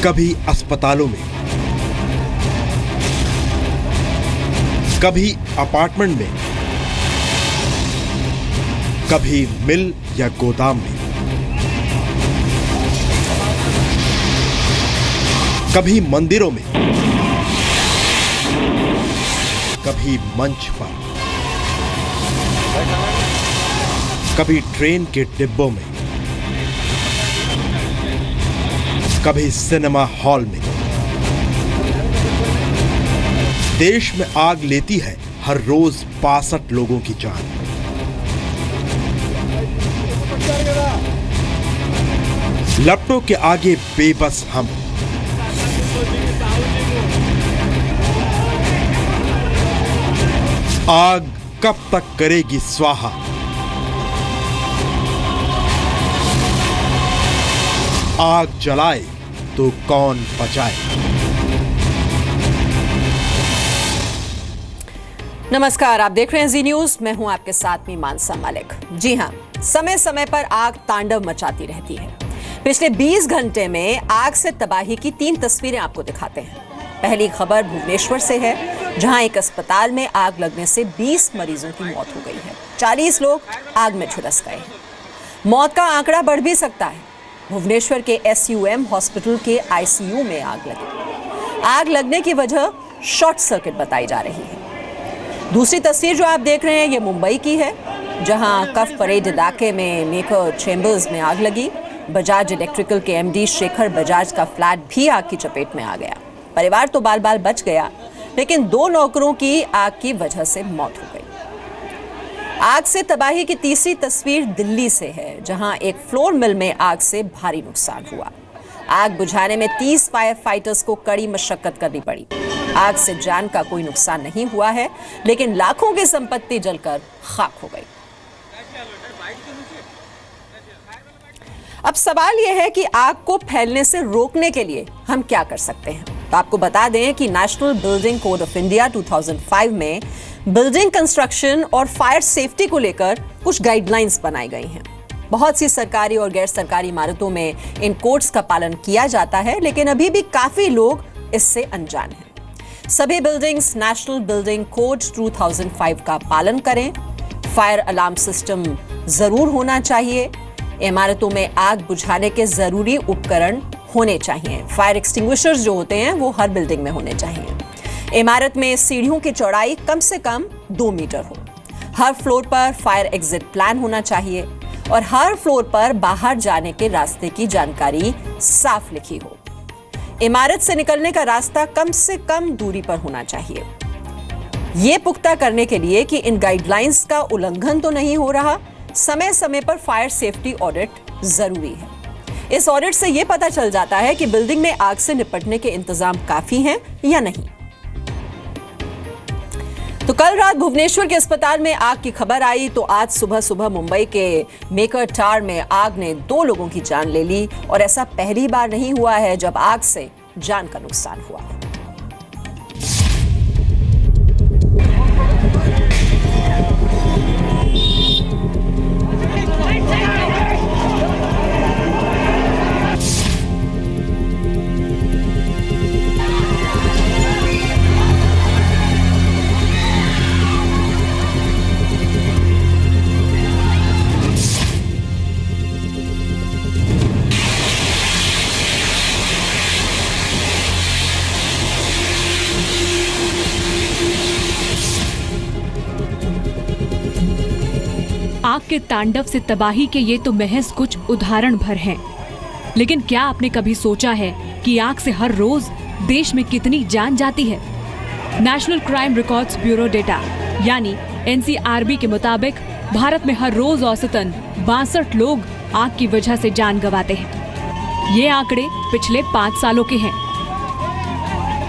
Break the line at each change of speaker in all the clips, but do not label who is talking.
कभी अस्पतालों में, कभी अपार्टमेंट में, कभी मिल या गोदाम में, कभी मंदिरों में, कभी मंच पर, कभी ट्रेन के डिब्बों में, कभी सिनेमा हॉल में। देश में आग लेती है हर रोज 62 लोगों की जान। लपटों के आगे बेबस हम, आग कब तक करेगी स्वाहा। आग जलाए तो कौन बचाए।
नमस्कार, आप देख रहे हैं जी न्यूज। मैं हूं आपके साथ में मानसा मलिक। जी हां, समय समय पर आग तांडव मचाती रहती है। पिछले 20 घंटे में आग से तबाही की 3 तस्वीरें आपको दिखाते हैं। पहली खबर भुवनेश्वर से है, जहां एक अस्पताल में आग लगने से 20 मरीजों की मौत हो गई है। 40 लोग आग में झुलस गए हैं। मौत का आंकड़ा बढ़ भी सकता है। भुवनेश्वर के SUM हॉस्पिटल के ICU में आग लगी। आग लगने की वजह शॉर्ट सर्किट बताई जा रही है। दूसरी तस्वीर जो आप देख रहे हैं ये मुंबई की है, जहां कफ परेड इलाके में मेकर चेंबर्स में आग लगी। बजाज इलेक्ट्रिकल के MD शेखर बजाज का फ्लैट भी आग की चपेट में आ गया। परिवार तो बाल बाल बच गया, लेकिन 2 नौकरों की आग की वजह से मौत हो गई। आग से तबाही की तीसरी तस्वीर दिल्ली से है, जहां एक फ्लोर मिल में आग से भारी नुकसान हुआ। आग बुझाने में 30 फायर फाइटर्स को कड़ी मशक्कत करनी पड़ी। आग से जान का कोई नुकसान नहीं हुआ है, लेकिन लाखों की संपत्ति जलकर खाक हो गई। अब सवाल यह है कि आग को फैलने से रोकने के लिए हम क्या कर सकते हैं। तो आपको बता दें कि national building code of India 2005 में बिल्डिंग कंस्ट्रक्शन और फायर सेफ्टी को लेकर कुछ गाइडलाइंस बनाई गई हैं। बहुत सी सरकारी और गैर सरकारी इमारतों में इन कोड्स का पालन किया जाता है, लेकिन अभी भी काफी लोग इससे अनजान हैं। सभी बिल्डिंग्स नेशनल बिल्डिंग कोड 2005 का पालन करें। फायर अलार्म सिस्टम जरूर होना चाहिए। इमारतों में आग बुझाने के जरूरी उपकरण होने चाहिए। फायर एक्सटिंग्विशर्स जो होते हैं वो हर बिल्डिंग में होने चाहिए। इमारत में सीढ़ियों की चौड़ाई कम से कम 2 मीटर हो। हर फ्लोर पर फायर एग्जिट प्लान होना चाहिए और हर फ्लोर पर बाहर जाने के रास्ते की जानकारी साफ लिखी हो। इमारत से निकलने का रास्ता कम से कम दूरी पर होना चाहिए। ये पुख्ता करने के लिए कि इन गाइडलाइंस का उल्लंघन तो नहीं हो रहा, समय समय पर फायर सेफ्टी ऑडिट जरूरी है। इस ऑडिट से यह पता चल जाता है कि बिल्डिंग में आग से निपटने के इंतजाम काफी हैं या नहीं। तो कल रात भुवनेश्वर के अस्पताल में आग की खबर आई, तो आज सुबह सुबह मुंबई के मेकर टावर में आग ने 2 लोगों की जान ले ली। और ऐसा पहली बार नहीं हुआ है जब आग से जान का नुकसान हुआ।
आग के तांडव से तबाही के ये तो महज कुछ उदाहरण भर हैं। लेकिन क्या आपने कभी सोचा है कि आग से हर रोज देश में कितनी जान जाती है? National crime records bureau data यानी NCRB के मुताबिक भारत में हर रोज औसतन 62 लोग आग की वजह से जान गंवाते हैं। ये आंकड़े पिछले 5 सालों के हैं।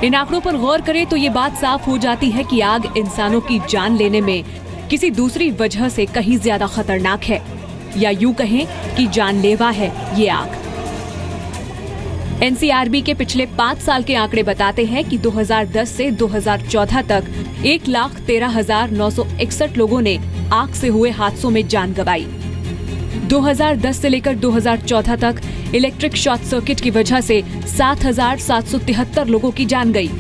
इन आंकड़ों पर गौर करें तो ये बात साफ हो जाती है कि आग इंसानों की जान लेने में किसी दूसरी वजह से कहीं ज्यादा खतरनाक है, या यूं कहें कि जानलेवा है ये आग। NCRB के पिछले 5 साल के आंकड़े बताते हैं कि 2010 से 2014 तक 1,13,961 लोगों ने आग से हुए हादसों में जान गंवाई। 2010 से लेकर 2014 तक इलेक्ट्रिक शॉर्ट सर्किट की वजह से 7,773 लोगों की जान गई।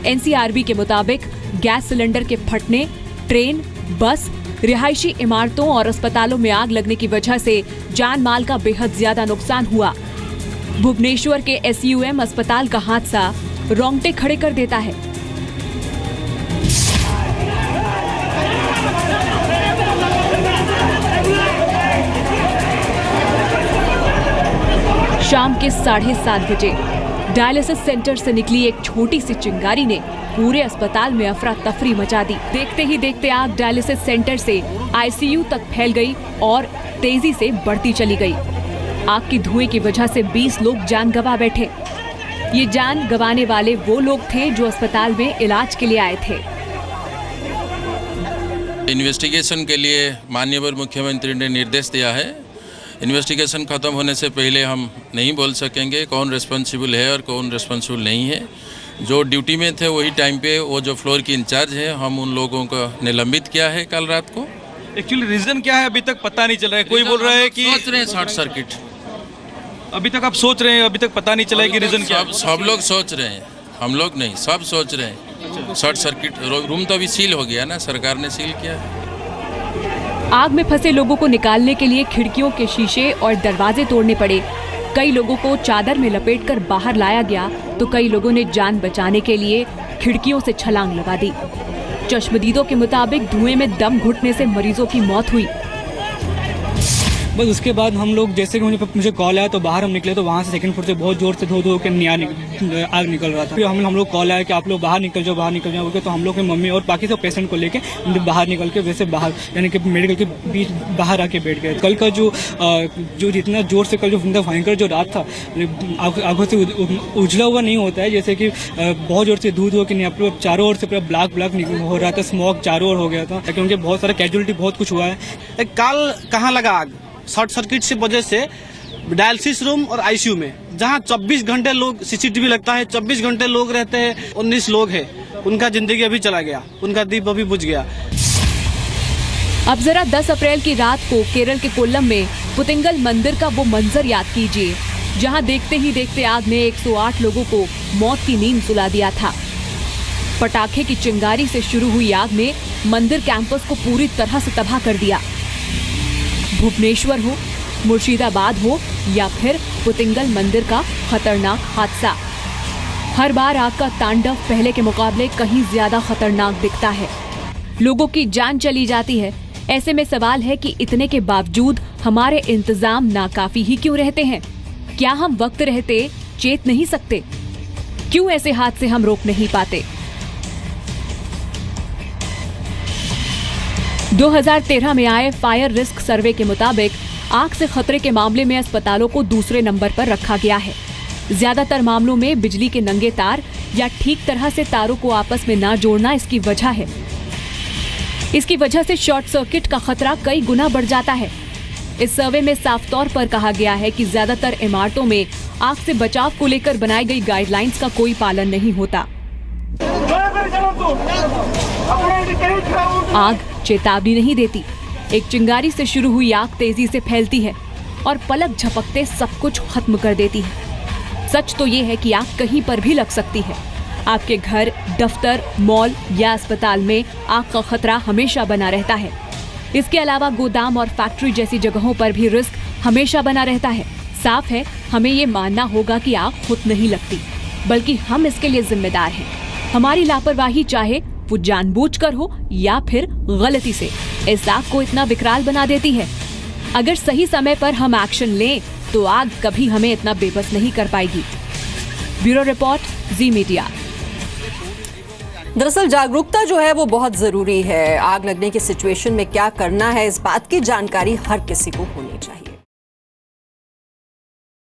एनसीआरबी के मुताबिक गैस सिलेंडर के फटने, ट्रेन, बस, रिहायशी इमारतों और अस्पतालों में आग लगने की वजह से जान माल का बेहद ज्यादा नुकसान हुआ। भुवनेश्वर के SUM अस्पताल का हादसा रोंगटे खड़े कर देता है। शाम के 7:30 बजे डायलिसिस सेंटर से निकली एक छोटी सी चिंगारी ने पूरे अस्पताल में अफरा तफरी मचा दी। देखते ही देखते आग डायलिसिस सेंटर से ICU तक फैल गई और तेजी से बढ़ती चली गई। आग की धुएं की वजह से 20 लोग जान गंवा बैठे। ये जान गंवाने वाले वो लोग थे जो अस्पताल में इलाज के लिए आए थे।
इन्वेस्टिगेशन के लिए माननीय मुख्यमंत्री ने निर्देश दिया है। इन्वेस्टिगेशन खत्म होने से पहले हम नहीं बोल सकेंगे कौन रिस्पॉन्सिबल है और कौन रिस्पॉन्सिबल नहीं है। जो ड्यूटी में थे वही टाइम पे वो जो फ्लोर की इंचार्ज है, हम उन लोगों को निलंबित किया है कल रात को।
एक्चुअली रीजन क्या है अभी तक पता नहीं चल रहा है। कोई बोल रहा है कि
सोच रहे हैं शॉर्ट सर्किट।
अभी तक आप सोच रहे हैं, अभी तक पता नहीं चला है कि रीजन क्या है।
सब लोग सोच रहे हैं, हम लोग नहीं, सब सोच रहे हैं शॉर्ट सर्किट। रूम तो अभी सील हो गया ना, सरकार ने सील किया।
आग में फंसे लोगों को निकालने के लिए खिड़कियों के शीशे और दरवाजे तोड़ने पड़े। कई लोगों को चादर में लपेटकर बाहर लाया गया तो कई लोगों ने जान बचाने के लिए खिड़कियों से छलांग लगा दी। चश्मदीदों के मुताबिक धुएं में दम घुटने से मरीजों की मौत हुई।
बस उसके बाद हम लोग जैसे कि मुझे कॉल आया तो बाहर हम निकले तो वहाँ से सेकंड फ्लोर से बहुत जोर से धो के आग निकल रहा था। फिर हम लोग कॉल आया कि आप लोग बाहर निकल जाओ बोल के, तो हम लोग की मम्मी और बाकी सब पेशेंट को लेके बाहर निकल के वैसे बाहर यानी कि मेडिकल के बीच बाहर आके बैठ गए। कल का जो जितना जोर से कल जो भयंकर जो रात था, आगों से उजला हुआ नहीं होता है, जैसे कि बहुत जोर से धूध हो कि नहीं, चारों ओर से पूरा ब्लैक हो रहा था, स्मोक चारों ओर हो गया था क्योंकि बहुत सारा कैजुअलिटी बहुत कुछ हुआ है।
कल कहाँ लगा आग? शॉर्ट सर्किट से वजह से डायलिसिस रूम और ICU में, जहां 24 घंटे लोग CCTV लगता है, 24 घंटे लोग रहते हैं। 19 लोग हैं, उनका जिंदगी अभी चला गया, उनका दीप अभी बुझ गया।
अब जरा 10 अप्रैल की रात को केरल के कोल्लम में पुतिंगल मंदिर का वो मंजर याद कीजिए, जहां देखते ही देखते आग ने 108 लोगों को मौत की नींद सुला दिया था। पटाखे की चिंगारी से शुरू हुई आग ने मंदिर कैंपस को पूरी तरह से तबाह कर दिया। भुवनेश्वर हो, मुर्शिदाबाद हो या फिर पुतिंगल मंदिर का खतरनाक हादसा, हर बार आग का तांडव पहले के मुकाबले कहीं ज्यादा खतरनाक दिखता है। लोगों की जान चली जाती है। ऐसे में सवाल है कि इतने के बावजूद हमारे इंतजाम नाकाफी ही क्यों रहते हैं? क्या हम वक्त रहते चेत नहीं सकते? क्यों ऐसे हादसे हम रोक नहीं पाते? 2013 में आए फायर रिस्क सर्वे के मुताबिक आग से खतरे के मामले में अस्पतालों को दूसरे नंबर पर रखा गया है। ज्यादातर मामलों में बिजली के नंगे तार या ठीक तरह से तारों को आपस में ना जोड़ना इसकी वजह है। इसकी वजह से शॉर्ट सर्किट का खतरा कई गुना बढ़ जाता है। इस सर्वे में साफ तौर पर कहा गया है कि ज्यादातर इमारतों में आग से बचाव को लेकर बनाई गई गाइडलाइंस का कोई पालन नहीं होता। आग चेतावनी नहीं देती। एक चिंगारी से शुरू हुई आग तेजी से फैलती है और पलक झपकते सब कुछ खत्म कर देती है। सच तो ये है कि आग कहीं पर भी लग सकती है। आपके घर, दफ्तर, मॉल या अस्पताल में आग का खतरा हमेशा बना रहता है। इसके अलावा गोदाम और फैक्ट्री जैसी जगहों पर भी रिस्क हमेशा बना रहता है। साफ है, हमें ये मानना होगा कि आग खुद नहीं लगती, बल्कि हम इसके लिए जिम्मेदार हैं। हमारी लापरवाही, चाहे वो जानबूझकर हो या फिर गलती से, इस आग को इतना विकराल बना देती है। अगर सही समय पर हम एक्शन लें तो आग कभी हमें इतना बेबस नहीं कर पाएगी। ब्यूरो रिपोर्ट, जी मीडिया।
दरअसल जागरूकता जो है वो बहुत जरूरी है। आग लगने की सिचुएशन में क्या करना है, इस बात की जानकारी हर किसी को होनी चाहिए।